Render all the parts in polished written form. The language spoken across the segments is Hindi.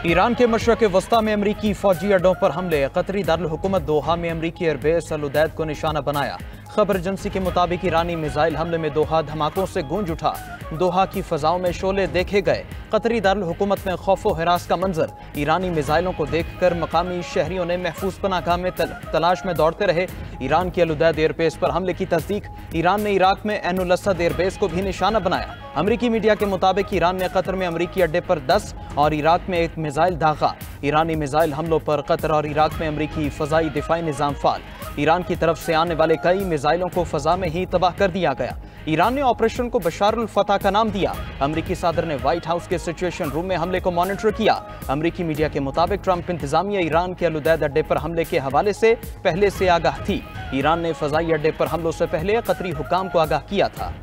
ईरान के मशरक़ वस्ता में अमरीकी फौजी अड्डों पर हमले। कतरी दारुल हुकूमत दोहा में अमरीकी एयरबेस अल उदैद को निशाना बनाया। खबर एजेंसी के मुताबिक ईरानी मिसाइल हमले में दोहा धमाकों से गूंज उठा। दोहा की फजाओं में शोले देखे गए। कतरी दारुल हुकूमत में खौफ व हिरास का मंजर। ईरानी मिसाइलों को देखकर मकामी शहरियों ने महफूज पनाहगाह में तलाश में दौड़ते रहे। ईरान के अल उदैद एयरबेस पर हमले की तस्दीक। ईरान ने इराक में ऐन उल असद एयरबेस को भी निशाना बनाया। अमरीकी मीडिया के मुताबिक ईरान ने कतर में अमरीकी अड्डे पर 10 और इराक में एक मिसाइल दागा। ईरानी मिसाइल हमलों पर कतर और इराक में अमरीकी फजाई दिफाई निजाम फाल। ईरान की तरफ से आने वाले कई मिसाइलों को फजा में ही तबाह कर दिया गया। ईरान ने ऑपरेशन को बशारुल फतह का नाम दिया। अमरीकी सदर ने व्हाइट हाउस के सिचुएशन रूम में हमले को मॉनिटर किया। अमरीकी मीडिया के मुताबिक ट्रंप इंतजामिया ईरान के अल उदैद अड्डे पर हमले के हवाले से पहले से आगाह थी। ईरान ने फजाई अड्डे पर हमलों से पहले कतरी हुकाम को आगाह किया था।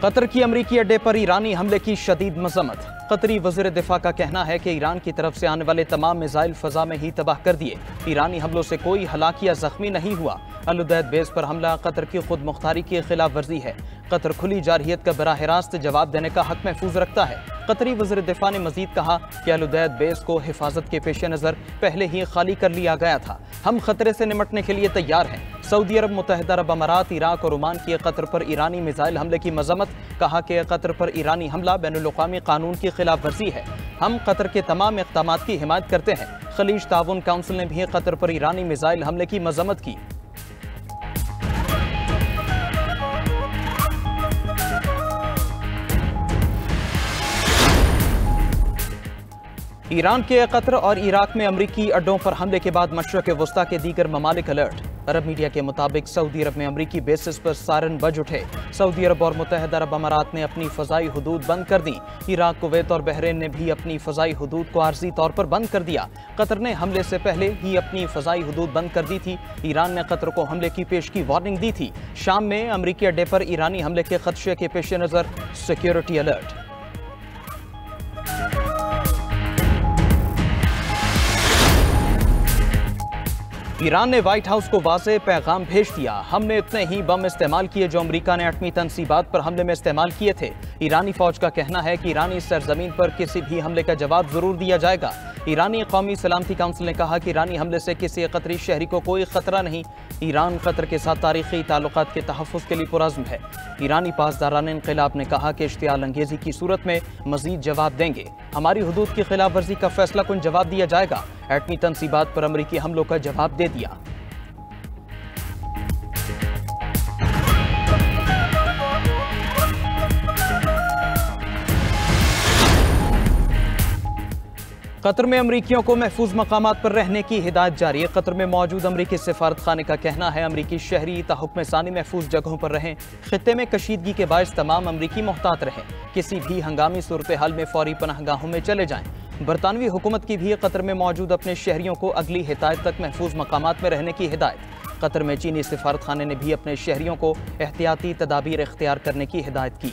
कतर की अमरीकी अड्डे पर ईरानी हमले की शदीद मजम्मत। कतरी वज़ीर दिफा का कहना है कि ईरान की तरफ से आने वाले तमाम मिसाइल फजा में ही तबाह कर दिए। ईरानी हमलों से कोई हलाक या जख्मी नहीं हुआ। अल उदैद बेस पर हमला कतर की खुद मुख्तारी की खिलाफ वर्जी है। कतर खुली जारहियत का बराह रास्त जवाब देने का हक महफूज रखता है। कतरी वज़ीर दिफा ने मजीद कहा कि अल उदैद बेस को हिफाजत के पेश नज़र पहले ही खाली कर लिया गया था। हम खतरे से निमटने के लिए तैयार हैं। सऊदी अरब, मुत्तहिदा अरब अमारात, इराक और ओमान की कतर पर ईरानी मिसाइल हमले की मजम्मत। कहा कि कतर पर ईरानी हमला बैनुल-अक़वामी कानून की खिलाफ वर्जी है। हम कतर के तमाम इक़दामात की हिमायत करते हैं। खलीज ताउन काउंसिल ने भी कतर पर ईरानी मिसाइल हमले की मजम्मत की। ईरान के कतर और इराक में अमरीकी अड्डों पर हमले के बाद मशरक़ वस्ता के दीगर ममालिक अलर्ट। अरब मीडिया के मुताबिक सऊदी अरब में अमरीकी बेसिस पर सायरन बज उठे। सऊदी अरब और मुत्तहिदा अरब अमारात ने अपनी फ़ज़ाई हुदूद बंद कर दी। इराक, कुवैत और बहरीन ने भी अपनी फ़ज़ाई हुदूद को आर्जी तौर पर बंद कर दिया। कतर ने हमले से पहले ही अपनी फ़ज़ाई हुदूद बंद कर दी थी। ईरान ने कतर को हमले की पेश की वार्निंग दी थी। शाम में अमरीकी अड्डे पर ईरानी हमले के खदशे के पेश नज़र सिक्योरिटी अलर्ट। ईरान ने व्हाइट हाउस को वाज़ेह पैगाम भेज दिया। हमने इतने ही बम इस्तेमाल किए जो अमेरिका ने एटमी तनसीबात पर हमले में इस्तेमाल किए थे। ईरानी फौज का कहना है कि ईरानी सरजमीन पर किसी भी हमले का जवाब जरूर दिया जाएगा। ईरानी कौमी सलामती काउंसिल ने कहा कि ईरानी हमले से किसी कतरी शहरी को कोई खतरा नहीं। ईरान कतर के साथ तारीखी ताल्लुकात के तहफ़्फ़ुज़ के लिए पुरज़्म है। ईरानी पासदारान इनक़िलाब ने कहा कि इश्तियाल अंगेज़ी की सूरत में मज़ीद जवाब देंगे। हमारी हुदूद की खिलाफ वर्जी का फैसला कुन जवाब दिया जाएगा। एटमी तनसीबात पर अमरीकी हमलों का जवाब दे दिया। कतर में अमरीकियों को महफूज मकामात पर रहने की हिदायत जारी है। कतर में मौजूद अमरीकी सिफारत खाने का कहना है अमरीकी शहरी ताहुक्म सानी महफूज जगहों पर रहें। खित्ते में कशीदगी के बायस तमाम अमरीकी मोहतात रहें। किसी भी हंगामी सूरत हाल में फौरी पनाहगाहों में चले जाएं। बरतानवी हुकूमत की भी कतर में मौजूद अपने शहरियों को अगली हिदायत तक महफूज मकामात में रहने की हिदायत। कतर में चीनी सिफारत खाने ने भी अपने शहरियों को एहतियाती तदाबीर इख्तियार करने की हिदायत की।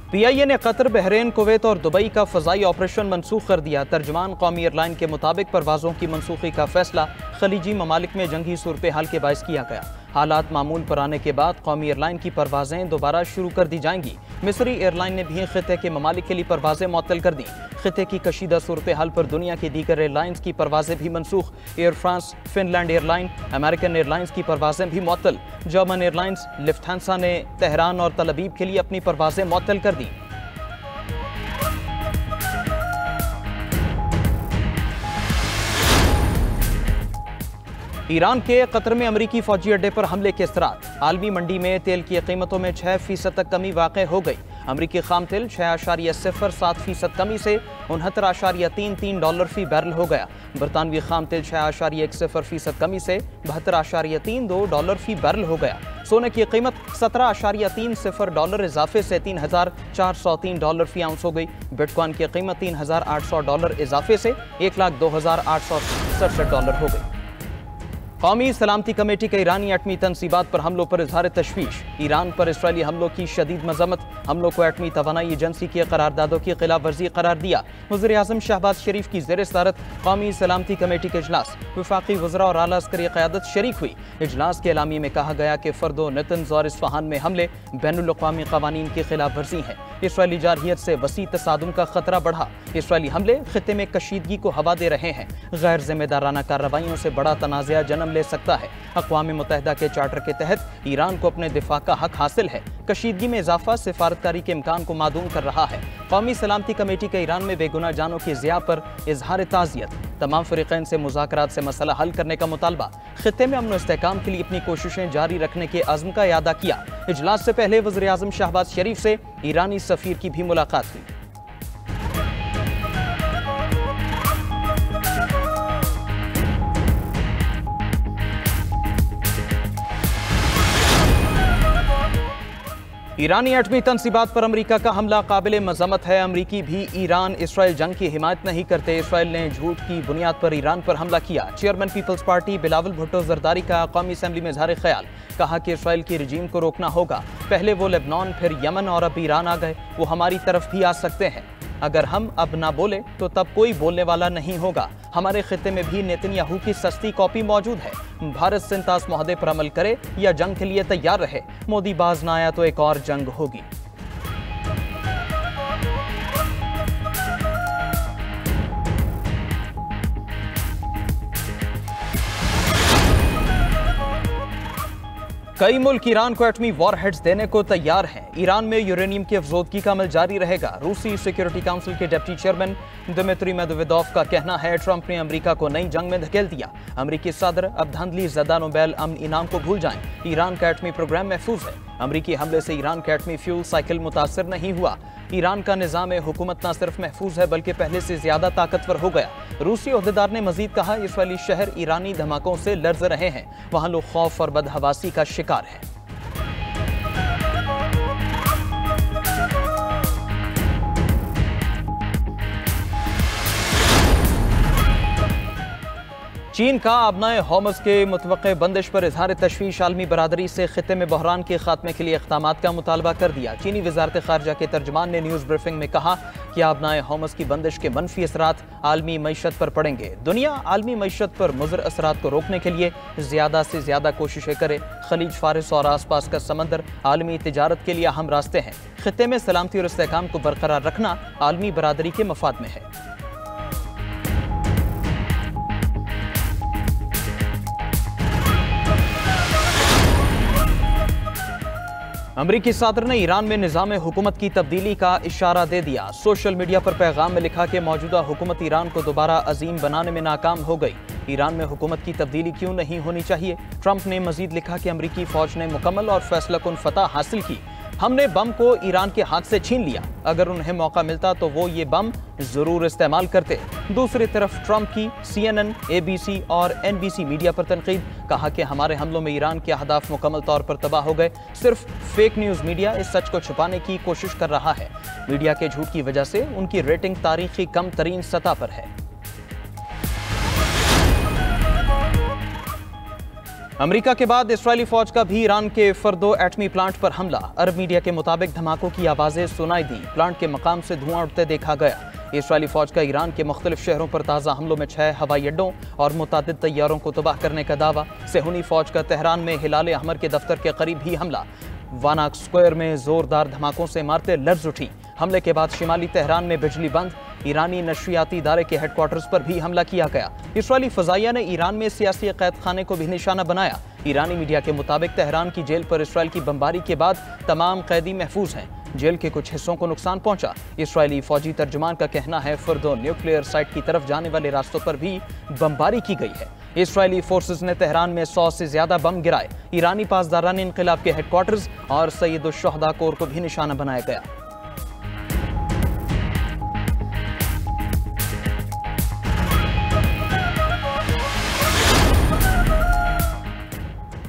PIA ने कतर, बहरीन, कुवैत और दुबई का फ़ज़ाई ऑपरेशन मनसूख कर दिया। तर्जुमान कौमी एयरलाइन के मुताबिक परवाज़ों की मनसूखी का फैसला खलीजी ममालिक में जंगी सूरत हाल के बायस किया गया। हालात मामूल पर आने के बाद कौमी एयरलाइन की परवाज़ें दोबारा शुरू कर दी जाएंगी। मिस्री एयरलाइन ने भी खित्ते के ममालिक के लिए परवाज़ें मुअत्तल कर दी। खित्ते की कशीदा सूरत हाल पर दुनिया की दीगर एयरलाइंस की परवाज़ें भी मनसूख। Air France, Finland airline, American airlines की परवाज़ें भी मुअत्तल। जर्मन एयरलाइंस लुफ्थांसा ने तेहरान और तल अवीव के लिए अपनी परवाज़ें मुअत्तल कर दी। ईरान के कतर में अमरीकी फौजी अड्डे पर हमले के असरात। आलमी मंडी में तेल की कीमतों में 6% तक कमी वाक़ हो गई। अमरीकी खाम तेल 6.07% कमी से $69.33 फी बैरल हो गया। बरतानवी खाम तेल 6.10% कमी से $72.32 फी बैरल हो गया। सोने की कीमत $17.30 इजाफे से $3,403 फी आउंस हो गई। बिटकॉइन की कीमत $3,800 इजाफे से $1,02,867 हो गई। कौमी सलामती कमेटी के ईरानी एटमी तनसीबात पर हमलों पर इजहार तशवीश। ईरान पर इसराइली हमलों की शदीद मजम्मत। हमलों को एटमी तवानाई एजेंसी की करारदादों की खिलाफ वर्जी करार दिया। वज़ीर-ए-आज़म शहबाज शरीफ की ज़ेर सदारत कौमी सलामती कमेटी के इजलास। वफाकी वज़रा और आला अस्करी क़यादत शरीक हुई। इजलास के एलामी में कहा गया कि फर्दो नतंज और इस्फहान में हमले बैनुल-अक़वामी क़वानीन की खिलाफ वर्जी हैं। इसराइली जारहियत से वसी तसादुम का खतरा बढ़ा। इसराइली हमले खित्ते में कशीदगी को हवा दे रहे हैं। गैर जिम्मेदाराना कार्रवाइयों से बड़ा तनाज़ा जन्म ले सकता है। अक़वाम मुत्तहिदा के चार्टर के तहत ईरान को अपने दिफा का हक हासिल है। कशीदगी में इजाफा सिफारतकारी के इम्कान को मादूम कर रहा है। कौमी सलामती कमेटी के ईरान में बेगुनाह जानों की ज़िया पर इजहार ताज़ियत। तमाम फ़रीक़ैन से मुज़ाकरात से मसला हल करने का मुतालबा। खित्ते में अमन व इस्तेहकाम के लिए अपनी कोशिशें जारी रखने के अज़्म का इयादा किया। इजलास से पहले वज़ीर-ए-आज़म शहबाज शरीफ से ईरानी सफ़ीर की भी मुलाकात हुई। ईरानी एटमी तनसीबात पर अमरीका का हमला काबिल मज़म्मत है। अमरीकी भी ईरान इसराइल जंग की हिमायत नहीं करते। इसराइल ने झूठ की बुनियाद पर ईरान पर हमला किया। चेयरमैन पीपल्स पार्टी बिलावल भुट्टो ज़रदारी का कौमी असम्बली में इज़हार ख्याल। कहा कि इसराइल की रजीम को रोकना होगा। पहले वो लेबनान, फिर यमन और अब ईरान आ गए। वो हमारी तरफ भी आ सकते हैं। अगर हम अब ना बोले तो तब कोई बोलने वाला नहीं होगा। हमारे खित्ते में भी नेतन्याहू की सस्ती कॉपी मौजूद है। भारत सिंतास मुआहदे पर अमल करे या जंग के लिए तैयार रहे। मोदी बाज ना आया तो एक और जंग होगी। कई मुल्क ईरान को एटमी वॉरहेड्स देने को तैयार हैं। ईरान में यूरेनियम की अफजोदगी का अमल जारी रहेगा। रूसी सिक्योरिटी काउंसिल के डिप्टी चेयरमैन दिमित्री मेदवेदेव का कहना है ट्रंप ने अमेरिका को नई जंग में धकेल दिया। अमेरिकी सदर अब धांधली ज़दा नोबेल अमन इनाम को भूल जाएं। ईरान का एटमी प्रोग्राम महफूज है। अमेरिकी हमले से ईरान का एटमी फ्यूल साइकिल मुतासर नहीं हुआ। ईरान का निज़ाम हुकूमत न सिर्फ महफूज है बल्कि पहले से ज्यादा ताकतवर हो गया। रूसी ओहदेदार ने मजीद कहा इसराइली शहर ईरानी धमाकों से लर्ज रहे हैं। वहां लोग खौफ और बदहवासी का शिकार हैं। चीन का आबनाए होमस के मुतवक्के बंदिश पर इजहार तशवीश आलमी बरादरी से खित्ते में बहरान के खात्मे के लिए इक़दामात का मुतालबा कर दिया। चीनी वज़ारत ख़ारजा के तर्जमान ने न्यूज़ ब्रीफिंग में कहा कि आबनाए होमस की बंदिश के मनफी असरात आलमी मईशत पर पड़ेंगे। दुनिया आलमी मईशत पर मुज़र असरात को रोकने के लिए ज़्यादा से ज़्यादा कोशिशें करे। खलीज फारिस और आसपास का समंदर आलमी तिजारत के लिए अहम रास्ते हैं। खित्ते में सलामती और इस्तेहकाम को बरकरार रखना आलमी बरादरी के मफाद में है। अमरीकी सदर ने ईरान में निज़ाम हुकूमत की तब्दीली का इशारा दे दिया। सोशल मीडिया पर पैगाम में लिखा कि मौजूदा हुकूमत ईरान को दोबारा अजीम बनाने में नाकाम हो गई। ईरान में हुकूमत की तब्दीली क्यों नहीं होनी चाहिए। ट्रंप ने मजीद लिखा कि अमरीकी फौज ने मुकम्मल और फैसलाकुन फतह हासिल की। हमने बम को ईरान के हाथ से छीन लिया। अगर उन्हें मौका मिलता तो वो ये बम जरूर इस्तेमाल करते। दूसरी तरफ ट्रंप की CNN, ABC और NBC मीडिया पर तनकीद। कहा कि हमारे हमलों में ईरान के अहदाफ मुकम्मल तौर पर तबाह हो गए। सिर्फ फेक न्यूज़ मीडिया इस सच को छुपाने की कोशिश कर रहा है। मीडिया के झूठ की वजह से उनकी रेटिंग तारीखी कम तरीन सतह पर है। अमेरिका के बाद इस्राएली फौज का भी ईरान के फर्दो एटमी प्लांट पर हमला। अरब मीडिया के मुताबिक धमाकों की आवाजें सुनाई दी। प्लांट के मकाम से धुआं उठते देखा गया। इस्राएली फौज का ईरान के मुख्तलिफ शहरों पर ताज़ा हमलों में 6 हवाई अड्डों और मुतादिद तैयारों को तबाह करने का दावा। सेहूनी फौज का तेहरान में हिलाल अहमर के दफ्तर के करीब ही हमला। वानाक स्क्वायर में जोरदार धमाकों से इमारतें लर्ज उठी। हमले के बाद शिमाली तेहरान में बिजली बंद। ईरानी नशरियाती इदारे के हेडक्वार्टर्स पर भी हमला किया गया। इस्राएली फजाइया ने ईरान में सियासी कैद खाने को भी निशाना बनाया। ईरानी मीडिया के मुताबिक तेहरान की जेल पर इस्राएल की बमबारी के बाद तमाम कैदी महफूज हैं। जेल के कुछ हिस्सों को नुकसान पहुंचा। इस्राएली फौजी तर्जुमान का कहना है फर्दो न्यूक्लियर साइट की तरफ जाने वाले रास्तों पर भी बमबारी की गई है। इस्राएली फोर्सेस ने तेहरान में 100 से ज्यादा बम गिराए। ईरानी पासदारान इनकलाब के हेडक्वार्टर्स और सैयद-उश-शुहदा कोर को भी निशाना बनाया गया।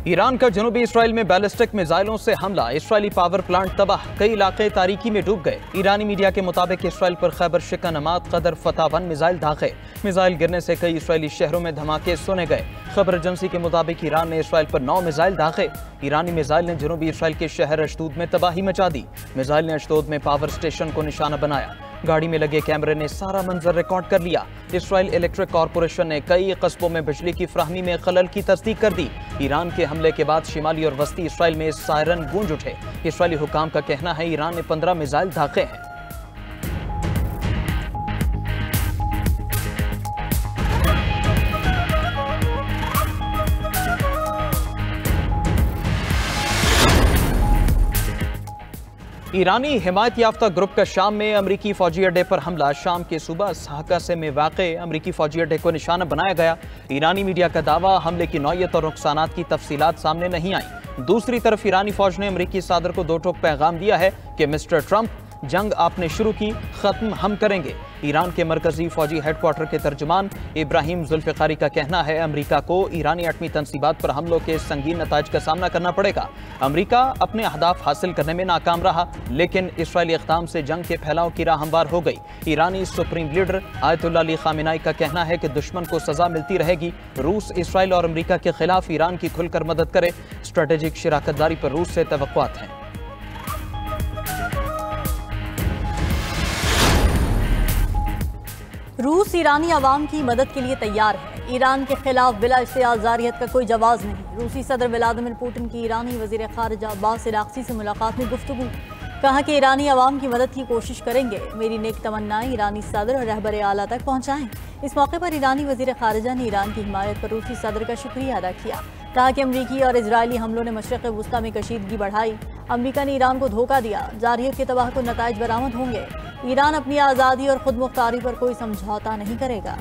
ईरान का जनूबी इसराइल में बैलिस्टिक मिसाइलों से हमला, इसराइली पावर प्लांट तबाह, कई इलाके तारीकी में डूब गए। ईरानी मीडिया के मुताबिक इसराइल पर खैबर शिकन अमाद कदर फतह 1 मिसाइल दागे। मिसाइल गिरने से कई इसराइली शहरों में धमाके सुने गए। खबर एजेंसी के मुताबिक ईरान ने इसराइल पर 9 मिसाइल दागे। ईरानी मिसाइल ने जनूबी इसराइल के शहर अशदोद में तबाही मचा दी। मिसाइल ने अशदोद में पावर स्टेशन को निशाना बनाया। गाड़ी में लगे कैमरे ने सारा मंजर रिकॉर्ड कर लिया। इसराइल इलेक्ट्रिक कॉरपोरेशन ने कई कस्बों में बिजली की फ्राहमी में खलल की तस्दीक कर दी। ईरान के हमले के बाद शिमाली और वस्ती इसराइल में सायरन गूंज उठे। इसराइली हुकाम का कहना है ईरान ने 15 मिसाइल दागे हैं। ईरानी हिमायत याफ्ता ग्रुप का शाम में अमरीकी फौजी अड्डे पर हमला। शाम के सुबह साहका में वाक़े अमरीकी फौजी अड्डे को निशाना बनाया गया। ईरानी मीडिया का दावा, हमले की नौयत और नुकसानात की तफसीलात सामने नहीं आई। दूसरी तरफ ईरानी फौज ने अमरीकी सदर को दो टोक पैगाम दिया है कि मिस्टर ट्रंप, जंग आपने शुरू की, खत्म हम करेंगे। ईरान के मरकजी फौजी हेडक्वार्टर के तर्जुमान इब्राहिम जुल्फ़िकारी का कहना है अमरीका को ईरानी एटमी तंसीबात पर हमलों के संगीन नताइज का सामना करना पड़ेगा। अमरीका अपने अहदाफ हासिल करने में नाकाम रहा, लेकिन इसराइली इक़दाम से जंग के फैलाव की राह हमवार हो गई। ईरानी supreme leader Ayatollah Ali Khamenei का कहना है कि दुश्मन को सजा मिलती रहेगी। रूस, इसराइल और अमरीका के खिलाफ ईरान की खुलकर मदद करे। स्ट्रेटेजिक शराकतदारी पर रूस से तवक्कुआत हैं। रूस ईरानी अवाम की मदद के लिए तैयार है। ईरान के खिलाफ बिला इश्तियाल जारियत का कोई जवाब नहीं। रूसी सदर व्लादिमीर पुतिन की ईरानी वज़ीर ख़ारिजा अब्बास अराग़ची से मुलाकात में गुफ्तगू। कहा कि ईरानी अवाम की मदद की कोशिश करेंगे। मेरी नेक तमन्नाएं ईरानी सदर और रहबर आला तक पहुँचाएं। इस मौके पर ईरानी वज़ीर ख़ारिजा ने ईरान की हिमायत पर रूसी सदर का शुक्रिया अदा किया। कहा कि अमरीकी और इजरायली हमलों ने मशरिक़ वुस्ता में कशीदगी बढ़ाई। अमरीका ने ईरान को धोखा दिया। जारियत के तबाह को नताइज बरामद होंगे। ईरान अपनी आज़ादी और खुद मुख्तारी पर कोई समझौता नहीं करेगा।